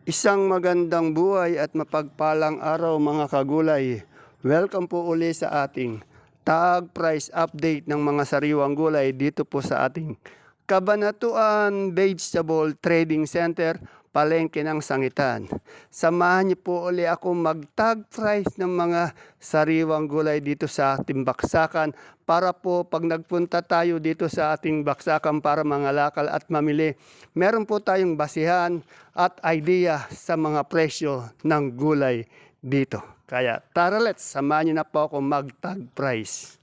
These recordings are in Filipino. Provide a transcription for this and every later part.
Isang magandang buhay at mapagpalang araw mga kagulay. Welcome po uli sa ating tag price update ng mga sariwang gulay dito po sa ating Cabanatuan Vegetable Trading Center, Palengke ng Sangitan. Samahan niyo po uli ako mag-tag price ng mga sariwang gulay dito sa ating baksakan para po pag nagpunta tayo dito sa ating baksakan para mangalakal at mamili, meron po tayong basihan at idea sa mga presyo ng gulay dito. Kaya tara let's, samahan niyo na po ako mag-tag price.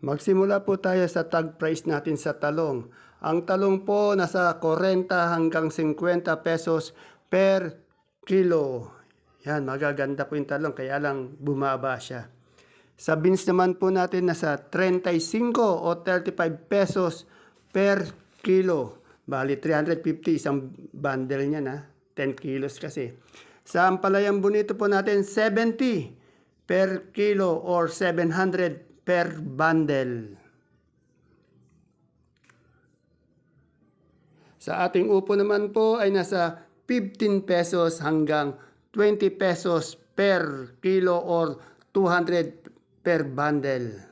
Magsimula po tayo sa tag price natin sa talong. Ang talong po nasa 40 hanggang 50 pesos per kilo. Yan, magaganda po yung talong kaya lang bumaba siya. Sa beans naman po natin nasa 35 o 35 pesos per kilo. Bali 350 isang bundle niya na, 10 kilos kasi. Sa ampalayang bonito po natin 70 per kilo or 700 per bundle. Sa ating upo naman po ay nasa 15 pesos hanggang 20 pesos per kilo or 200 per bundle.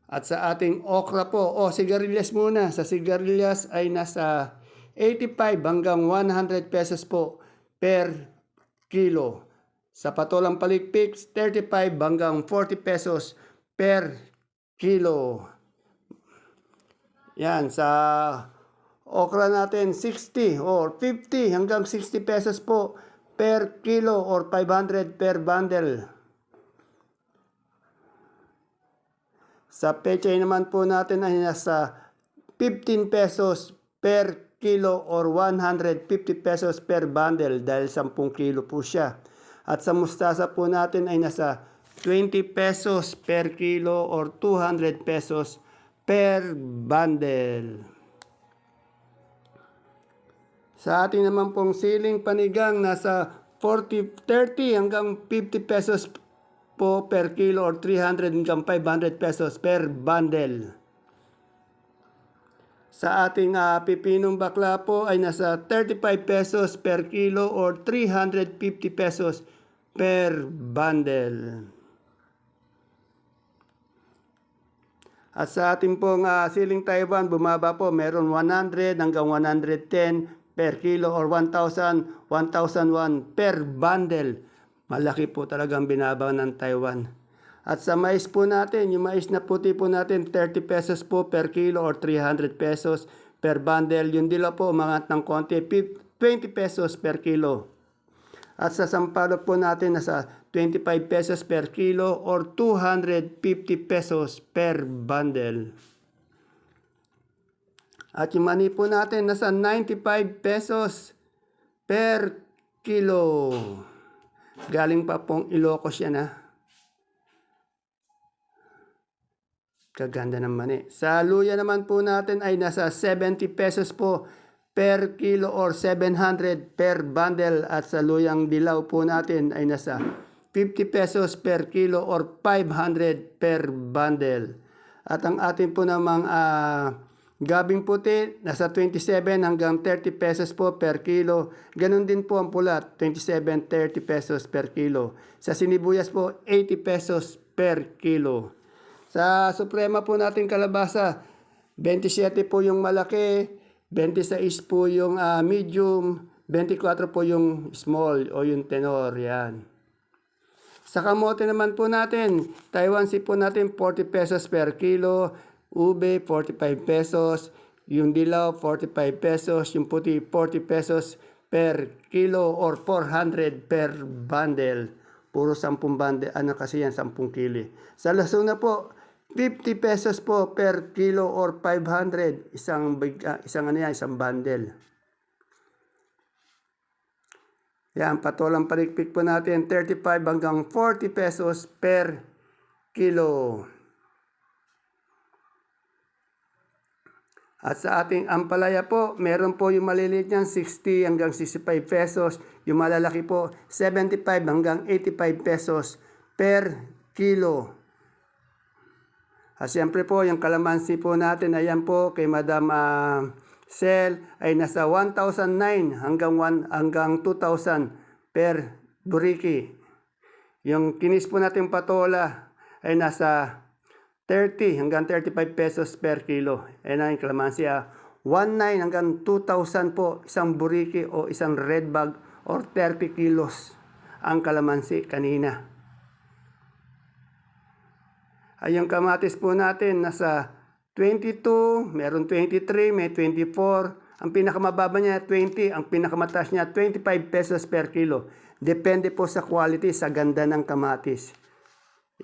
At sa ating okra po, sigarilyas muna. Sa sigarilyas ay nasa 85 hanggang 100 pesos po per kilo. Sa patolang palikpik, 35 hanggang 40 pesos per kilo. Yan, sa okra natin, 60 or 50 hanggang 60 pesos po per kilo or 500 per bundle. Sa pechay naman po natin ay nasa 15 pesos per kilo or 150 pesos per bundle dahil 10 kilo po siya. At sa mustasa po natin ay nasa 20 pesos per kilo or 200 pesos per bundle. Sa ating naman pong siling panigang nasa 30 hanggang 50 pesos po per kilo or 300 hanggang 500 pesos per bundle. Sa ating pipinong bakla po ay nasa 35 pesos per kilo or 350 pesos per bundle. At sa ating pong siling Taiwan, bumaba po, meron 100 hanggang 110 per kilo or 1,000, 1,001 per bundle. Malaki po talagang binaba ng Taiwan. At sa mais po natin, yung mais na puti po natin, 30 pesos po per kilo or 300 pesos per bundle. Yung dilaw po, umangat ng konti, 20 pesos per kilo. At sa sampalok po natin, nasa 25 pesos per kilo or 250 pesos per bundle. At yung mani po natin, nasa 95 pesos per kilo. Galing pa pong Ilocos yan Kaganda ng mani. Sa luya naman po natin ay nasa 70 pesos po per kilo or 700 per bundle. At sa luyang dilaw po natin ay nasa 50 pesos per kilo or 500 per bundle. At ang atin po namang gabing puti, nasa 27 hanggang 30 pesos po per kilo. Ganon din po ang pula, 27-30 pesos per kilo. Sa sinibuyas po, 80 pesos per kilo. Sa suprema po natin kalabasa, 27 po yung malaki, 26 po yung medium, 24 po yung small o yung tenor, yan. Sa kamote naman po natin, Taiwan sea po natin 40 pesos per kilo, ube 45 pesos, yung dilaw 45 pesos, yung puti 40 pesos per kilo or 400 per bundle. Puro 10 bundle, kasi yan 10 kilo. Sa lasuna po, 50 pesos po per kilo or 500, isang bundle. Yan, patolang palikpik po natin, 35 hanggang 40 pesos per kilo. At sa ating ampalaya po, meron po yung maliliit niyan, 60 hanggang 65 pesos. Yung malalaki po, 75 hanggang 85 pesos per kilo. Siyempre po, yung kalamansi po natin, ayan po, kay Madam Sell ay nasa 1,009 hanggang 2,000 per buriki. Yung kinis po natin patola ay nasa 30 hanggang 35 pesos per kilo. Ayan na yung kalamansi. 1,900 hanggang 2,000 po isang buriki o isang red bag or 30 kilos ang kalamansi kanina. Ay yung kamatis po natin nasa 22, meron 23, may 24. Ang pinakamababa niya 20, ang pinakamataas niya 25 pesos per kilo. Depende po sa quality, sa ganda ng kamatis.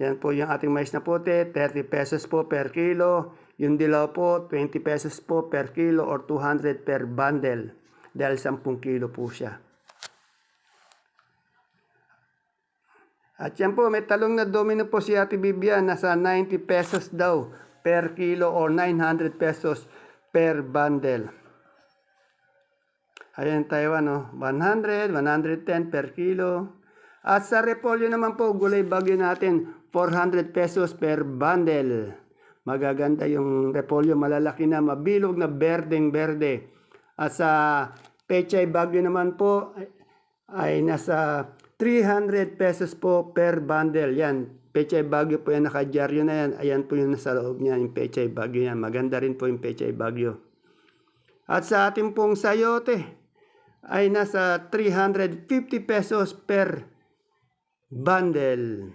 Yan po yung ating mais na puti, 30 pesos po per kilo. Yung dilaw po, 20 pesos po per kilo or 200 per bundle. Dahil 10 kilo po siya. At yan po, may talong na domino po si Ate Bibian, nasa 90 pesos daw per kilo or 900 pesos per bundle. Ayan Taiwan, 100, 110 per kilo. At sa repolyo naman po, gulay bagyo natin, 400 pesos per bundle. Magaganda yung repolyo, malalaki na, mabilog na berdeng-berde. At sa pechay bagyo naman po, ay nasa 300 pesos po per bundle. Yan, pechay bagyo po yan, nakadyaryo na yan. Ayan po yung nasa loob niya, yung pechay bagyo yan. Maganda rin po yung pechay bagyo. At sa ating pong sayote, ay nasa 350 pesos per bundle.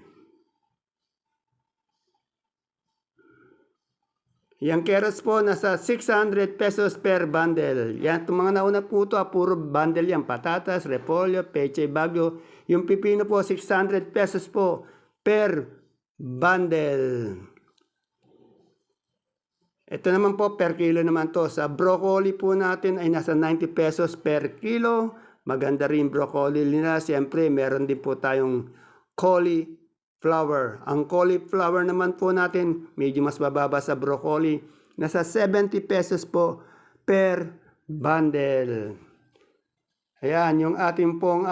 Yang keros po nasa 600 pesos per bundle. Yan, itong mga nauna po ito, puro bundle yan. Patatas, repolyo, pechay bagyo. Yung pipino po, 600 pesos po per bundle. Ito naman po, per kilo naman to. Sa broccoli po natin ay nasa 90 pesos per kilo. Maganda rin broccoli nila. Siyempre, meron din po tayong cauliflower. Ang cauliflower naman po natin, medyo mas bababa sa broccoli. Nasa 70 pesos po per bundle. Ayan, yung ating pong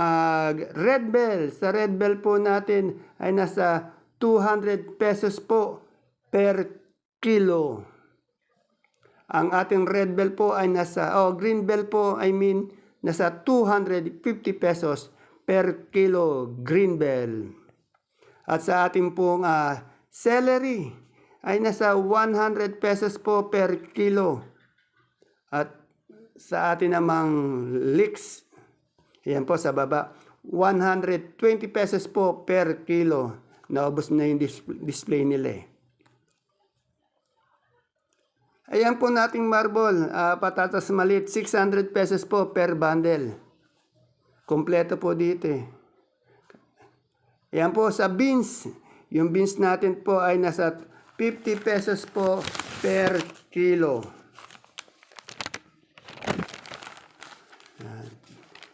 red bell. Sa red bell po natin ay nasa 200 pesos po per kilo. Ang ating red bell po ay nasa, green bell po, nasa 250 pesos per kilo green bell. At sa ating pong celery ay nasa 100 pesos po per kilo. At sa atin namang leeks, yan po sa baba, 120 pesos po per kilo. Naubos na yung display nila. Ayan po nating marble, patatas maliit, 600 pesos po per bundle. Kompleto po dito. Ayan po sa beans. Yung beans natin po ay nasa 50 pesos po per kilo.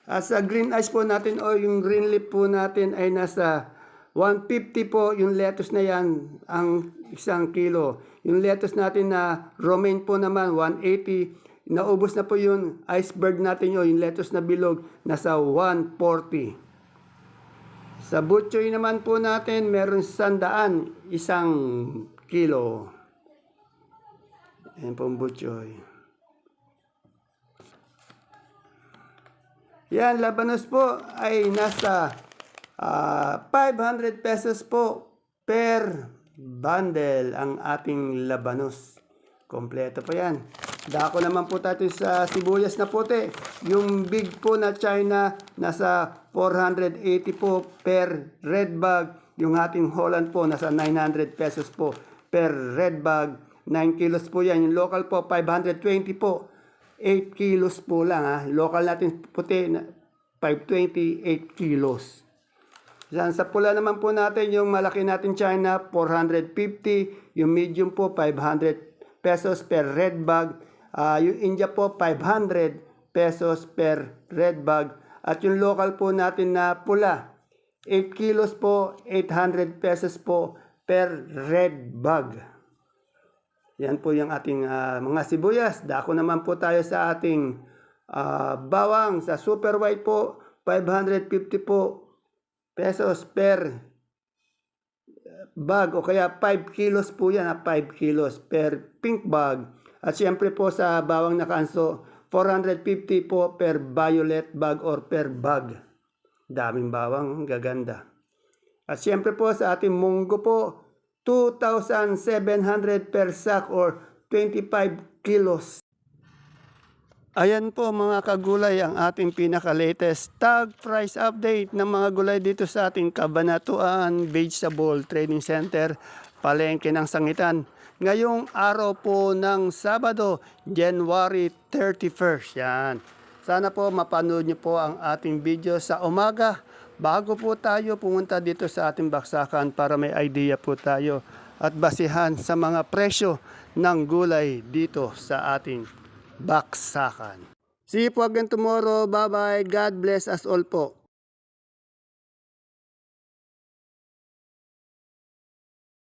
At sa green ice po natin o yung green leaf po natin ay nasa 150 po yung lettuce na yan ang 1 kilo. Yung lettuce natin na romaine po naman 180. Naubos na po yung iceberg natin yung lettuce na bilog nasa 140. Sa butchoy naman po natin meron 100 1 kilo. Ayan po ang butchoy. Yan, labanos po ay nasa 500 pesos po per bundle ang ating labanos. Kompleto po yan. Dako naman po tayo sa sibuyas na puti. Yung big po na China nasa 480 po per red bag. Yung ating Holland po nasa 900 pesos po per red bag. 9 kilos po yan. Yung local po 520 po. 8 kilos po lang. Local natin puti 520, 8 kilos. Yan, sa pula naman po natin, yung malaki natin China, 450. Yung medium po, 500 pesos per red bag. Yung India po, 500 pesos per red bag. At yung local po natin na pula, 8 kilos po, 800 pesos po per red bag. Yan po yung ating mga sibuyas. Dako naman po tayo sa ating bawang. Sa super white po, 550 po pesos per bag o kaya 5 kilos po yan, 5 kilos per pink bag. At siyempre po sa bawang na kanso, 450 po per violet bag or per bag. Daming bawang, gaganda. At siyempre po sa ating munggo po, 2,700 per sack or 25 kilos. Ayan po mga kagulay ang ating pinaka-latest tag price update ng mga gulay dito sa ating Cabanatuan Vegetable Trading Center, Palengke ng Sangitan. Ngayong araw po ng Sabado, January 31st. Yan. Sana po mapanood niyo po ang ating video sa umaga bago po tayo pumunta dito sa ating baksakan para may idea po tayo at basihan sa mga presyo ng gulay dito sa ating baksakan. See you po again tomorrow. Bye-bye. God bless us all po.